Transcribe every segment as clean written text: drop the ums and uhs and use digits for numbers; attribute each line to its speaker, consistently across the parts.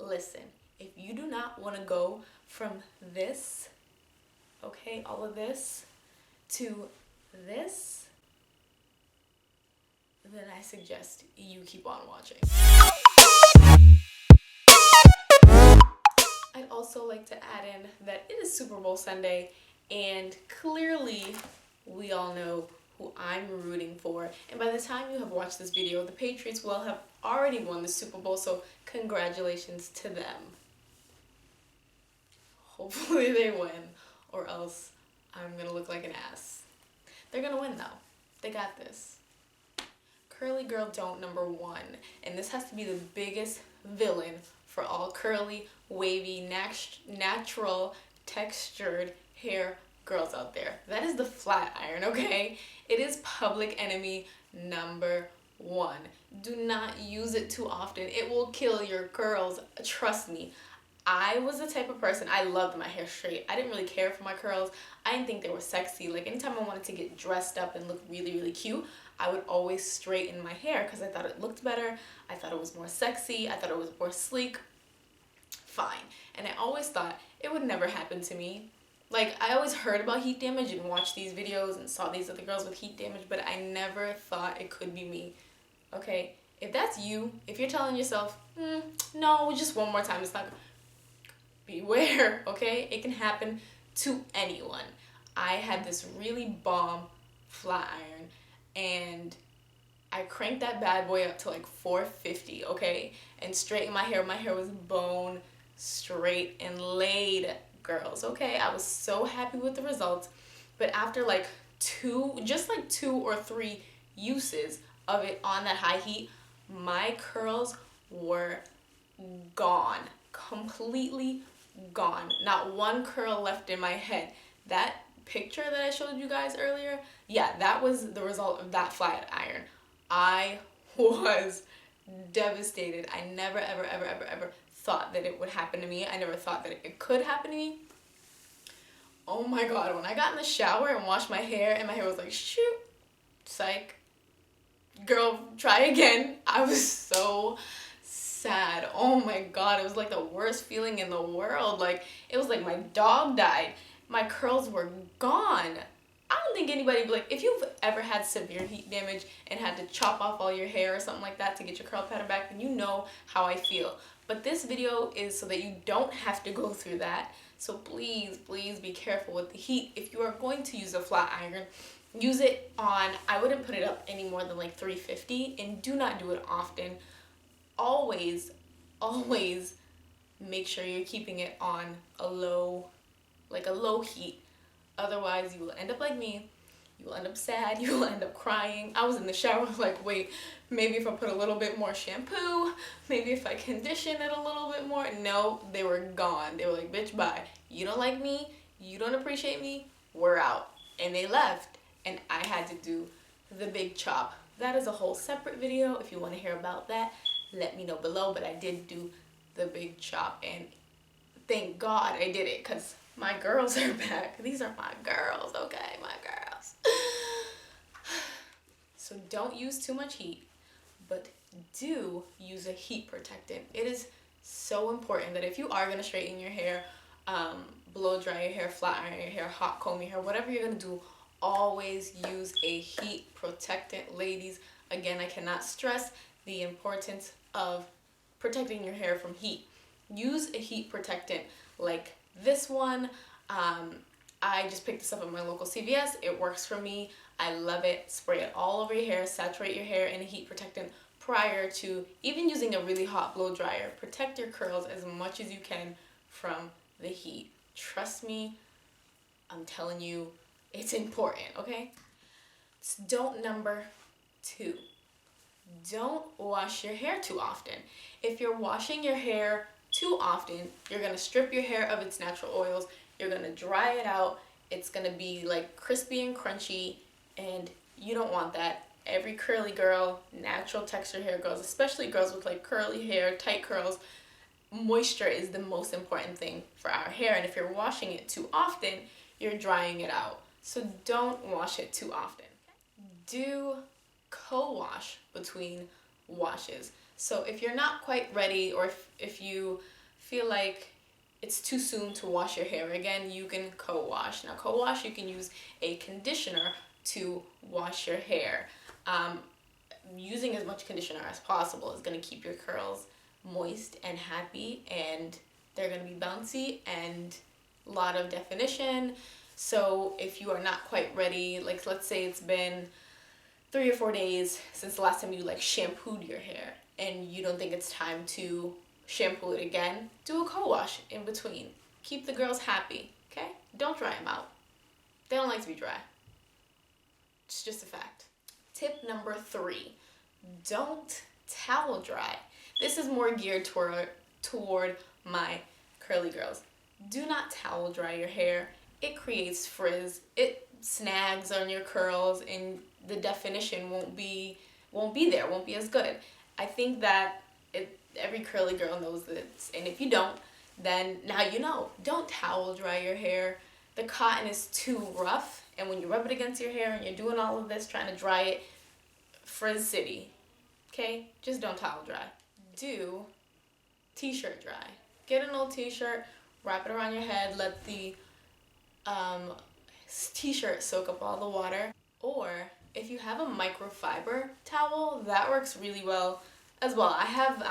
Speaker 1: listen, if you do not want to go from this, okay, all of this, to this, then I suggest you keep on watching. I'd also like to add in that it is Super Bowl Sunday, and clearly we all know who I'm rooting for. And by the time you have watched this video, the Patriots will have already won the Super Bowl, so congratulations to them. Hopefully they win, or else I'm gonna look like an ass. They're gonna win though. They got this. Curly Girl Don't number 1, and this has to be the biggest villain for all curly, wavy, natural, textured hair girls out there. That is the flat iron, okay? It is public enemy number 1. Do not use it too often. It will kill your curls. Trust me. I was the type of person, I loved my hair straight. I didn't really care for my curls. I didn't think they were sexy. Like anytime I wanted to get dressed up and look really, really cute, I would always straighten my hair because I thought it looked better. I thought it was more sexy. I thought it was more sleek. Fine. And I always thought it would never happen to me. Like, I always heard about heat damage and watched these videos and saw these other girls with heat damage, but I never thought it could be me. Okay? If that's you, if you're telling yourself, no, just one more time, it's not, beware, okay? It can happen to anyone. I had this really bomb flat iron, and I cranked that bad boy up to like 450, okay? And straightened my hair. My hair was bone straight and laid, girls, okay? I was so happy with the results. But after like just like two or three uses of it on that high heat, my curls were gone. Completely gone. Not one curl left in my head. That picture that I showed you guys earlier, yeah, that was the result of that flat iron. I was devastated. I never, ever thought that it would happen to me. I never thought that it could happen to me. Oh my God, when I got in the shower and washed my hair and my hair was like, shoot, psych, girl, try again. I was so sad. Oh my God, it was like the worst feeling in the world. Like, it was like my dog died. My curls were gone. I don't think anybody, like, if you've ever had severe heat damage and had to chop off all your hair or something like that to get your curl pattern back, then you know how I feel. But this video is so that you don't have to go through that. So please, please be careful with the heat. If you are going to use a flat iron, use it on, I wouldn't put it up any more than like 350, and do not do it often. Always make sure you're keeping it on a low heat. Otherwise, you will end up like me. You will end up sad. You will end up crying. I was in the shower like, wait, maybe if I put a little bit more shampoo, maybe if I condition it a little bit more. No, they were gone. They were like, bitch, bye. You don't like me. You don't appreciate me. We're out. And they left. And I had to do the big chop. That is a whole separate video. If you want to hear about that, let me know below. But I did do the big chop. And thank God I did it, because my girls are back. These are my girls, okay? My girls. So don't use too much heat, but do use a heat protectant. It is so important that if you are going to straighten your hair, blow dry your hair, flat iron your hair, hot comb your hair, whatever you're going to do, always use a heat protectant, ladies. Again, I cannot stress the importance of protecting your hair from heat. Use a heat protectant like this one. I just picked this up at my local CVS. It works for me. I love it. Spray it all over your hair. Saturate your hair in a heat protectant prior to even using a really hot blow dryer. Protect your curls as much as you can from the heat. Trust me, I'm telling you, it's important, okay? Don't number 2. Don't wash your hair too often. If you're washing your hair too often, you're going to strip your hair of its natural oils. You're going to dry it out. It's going to be like crispy and crunchy, and you don't want that. Every curly girl, natural texture hair girls, especially girls with like curly hair, tight curls, moisture is the most important thing for our hair. And if you're washing it too often, you're drying it out. So don't wash it too often. Do co-wash between washes. So if you're not quite ready, or if you feel like it's too soon to wash your hair again, you can co-wash. Now co-wash, you can use a conditioner to wash your hair. Using as much conditioner as possible is going to keep your curls moist and happy, and they're going to be bouncy and a lot of definition. So if you are not quite ready, like let's say it's been 3 or 4 days since the last time you like shampooed your hair and you don't think it's time to shampoo it again, do a co-wash in between. Keep the girls happy, okay? Don't dry them out. They don't like to be dry. It's just a fact. Tip number 3, don't towel dry. This is more geared toward my curly girls. Do not towel dry your hair. It creates frizz. It snags on your curls, and the definition won't be there, won't be as good. I think that every curly girl knows this, and if you don't, then now you know. Don't towel dry your hair. The cotton is too rough, and when you rub it against your hair and you're doing all of this trying to dry it, frizz city. Okay? Just don't towel dry. Do t-shirt dry. Get an old t-shirt, wrap it around your head, let the t-shirt soak up all the water. Or if you have a microfiber towel, that works really well as well. I have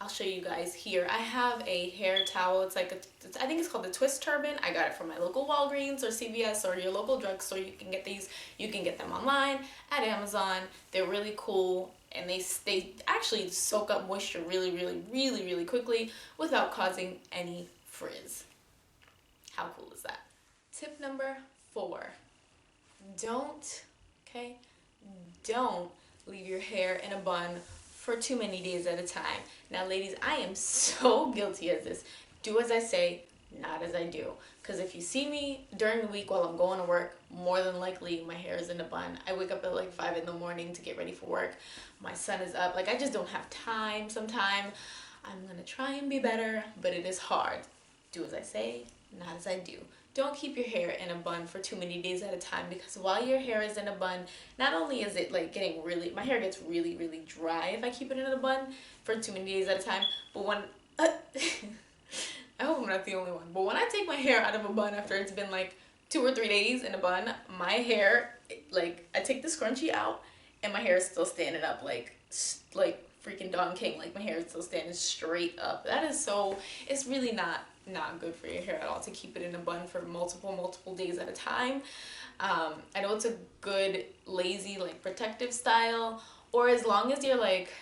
Speaker 1: I'll show you guys here. I have a hair towel. It's like I think it's called the Twist Turban. I got it from my local Walgreens or CVS or your local drugstore. You can get these. You can get them online at Amazon. They're really cool, and they actually soak up moisture really quickly without causing any frizz. How cool is that? Tip number 4. Don't leave your hair in a bun for too many days at a time. Now ladies, I am so guilty of this. Do as I say, not as I do. Because if you see me during the week while I'm going to work, more than likely my hair is in a bun. I wake up at like 5 in the morning to get ready for work. My son is up. Like, I just don't have time sometime. I'm gonna try and be better, but it is hard. Do as I say, not as I do. Don't keep your hair in a bun for too many days at a time, because while your hair is in a bun, not only is it like getting my hair gets really dry if I keep it in a bun for too many days at a time, but when, I hope I'm not the only one, but when I take my hair out of a bun after it's been like 2 or 3 days in a bun, my hair, like, I take the scrunchie out and my hair is still standing up like freaking Don King. Like, my hair is still standing straight up. That is so, it's really not good for your hair at all to keep it in a bun for multiple days at a time. I know it's a good lazy, like, protective style, or as long as you're like,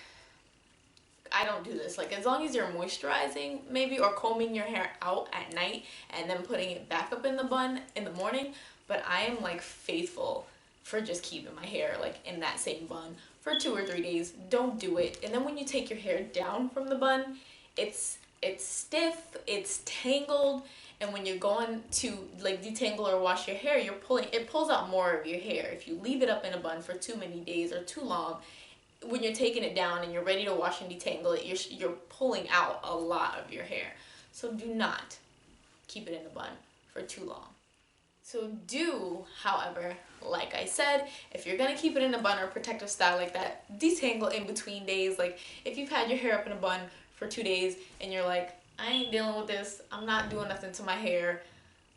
Speaker 1: I don't do this, like, as long as you're moisturizing maybe, or combing your hair out at night and then putting it back up in the bun in the morning. But I am like faithful for just keeping my hair like in that same bun for 2 or 3 days. Don't do it. And then when you take your hair down from the bun, it's stiff, it's tangled, and when you're going to like detangle or wash your hair, it pulls out more of your hair. If you leave it up in a bun for too many days or too long, when you're taking it down and you're ready to wash and detangle it, you're pulling out a lot of your hair. So do not keep it in a bun for too long. So do, however, like I said, if you're gonna keep it in a bun or protective style like that, detangle in between days. Like, if you've had your hair up in a bun for 2 days and you're like, I ain't dealing with this, I'm not doing nothing to my hair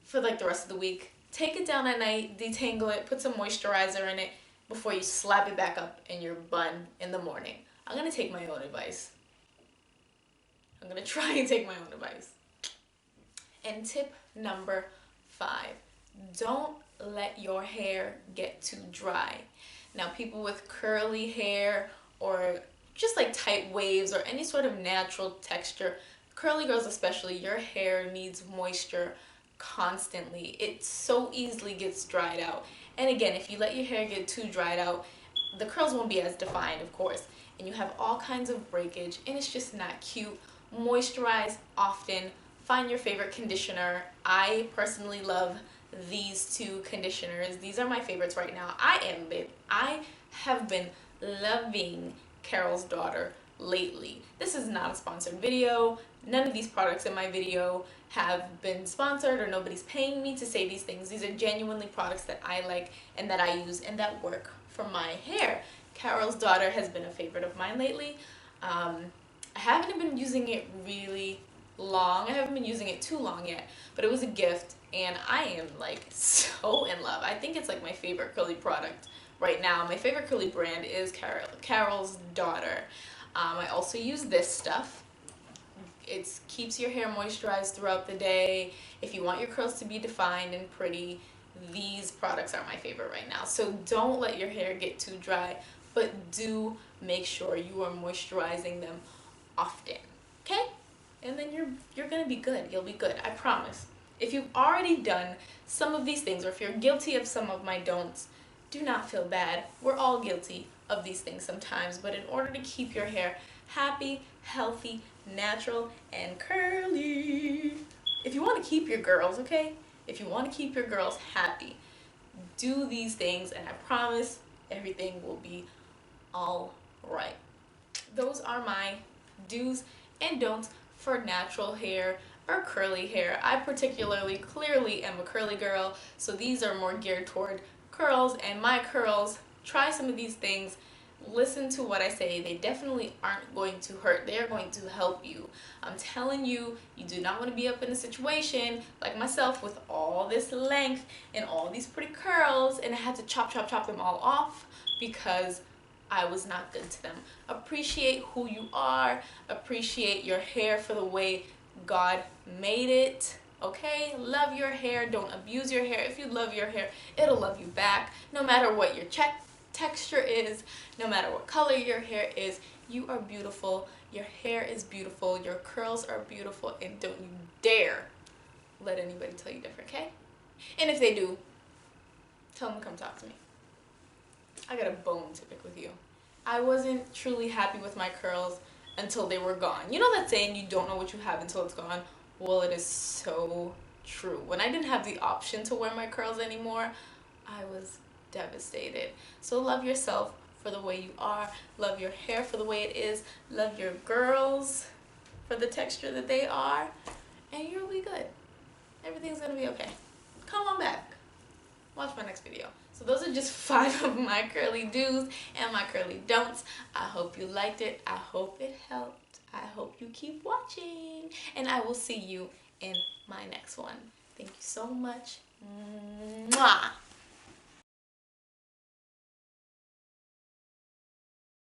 Speaker 1: for like the rest of the week, take it down at night, detangle it, put some moisturizer in it before you slap it back up in your bun in the morning. I'm gonna take my own advice. I'm gonna try and take my own advice. And tip number 5, don't let your hair get too dry. Now, people with curly hair or just like tight waves or any sort of natural texture, curly girls especially, your hair needs moisture constantly. It so easily gets dried out. And again, if you let your hair get too dried out, the curls won't be as defined, of course, and you have all kinds of breakage, and it's just not cute. Moisturize often. Find your favorite conditioner. I personally love these 2 conditioners. These are my favorites right now. I have been loving Carol's Daughter lately. This is not a sponsored video. None of these products in my video have been sponsored, or nobody's paying me to say these things. These are genuinely products that I like and that I use and that work for my hair. Carol's Daughter has been a favorite of mine lately. I haven't been using it really long. I haven't been using it too long yet, but it was a gift and I am like so in love. I think it's like my favorite curly product right now. My favorite curly brand is Carol's Daughter. I also use this stuff. It keeps your hair moisturized throughout the day. If you want your curls to be defined and pretty, these products are my favorite right now. So don't let your hair get too dry, but do make sure you are moisturizing them often, okay? And then you're gonna be good. You'll be good, I promise. If you've already done some of these things, or if you're guilty of some of my don'ts, do not feel bad. We're all guilty of these things sometimes, but in order to keep your hair happy, healthy, natural, and curly, if you want to keep your girls, okay? If you want to keep your girls happy, do these things and I promise everything will be all right. Those are my do's and don'ts for natural hair or curly hair. I particularly clearly am a curly girl, so these are more geared toward curls and my curls. Try some of these things. Listen to what I say. They definitely aren't going to hurt. They are going to help you. I'm telling you, you do not want to be up in a situation like myself with all this length and all these pretty curls and I had to chop them all off because I was not good to them. Appreciate who you are. Appreciate your hair for the way God made it. Okay? Love your hair. Don't abuse your hair. If you love your hair, it'll love you back. No matter what your texture is, no matter what color your hair is, you are beautiful. Your hair is beautiful. Your curls are beautiful. And don't you dare let anybody tell you different, okay? And if they do, tell them to come talk to me. I got a bone to pick with you. I wasn't truly happy with my curls until they were gone. You know that saying, you don't know what you have until it's gone? Well, it is so true. When I didn't have the option to wear my curls anymore, I was devastated. So love yourself for the way you are. Love your hair for the way it is. Love your girls for the texture that they are. And you'll be good. Everything's gonna be okay. Come on back. Watch my next video. So those are just 5 of my curly do's and my curly don'ts. I hope you liked it. I hope it helped. I hope you keep watching. And I will see you in my next one. Thank you so much. Mwah.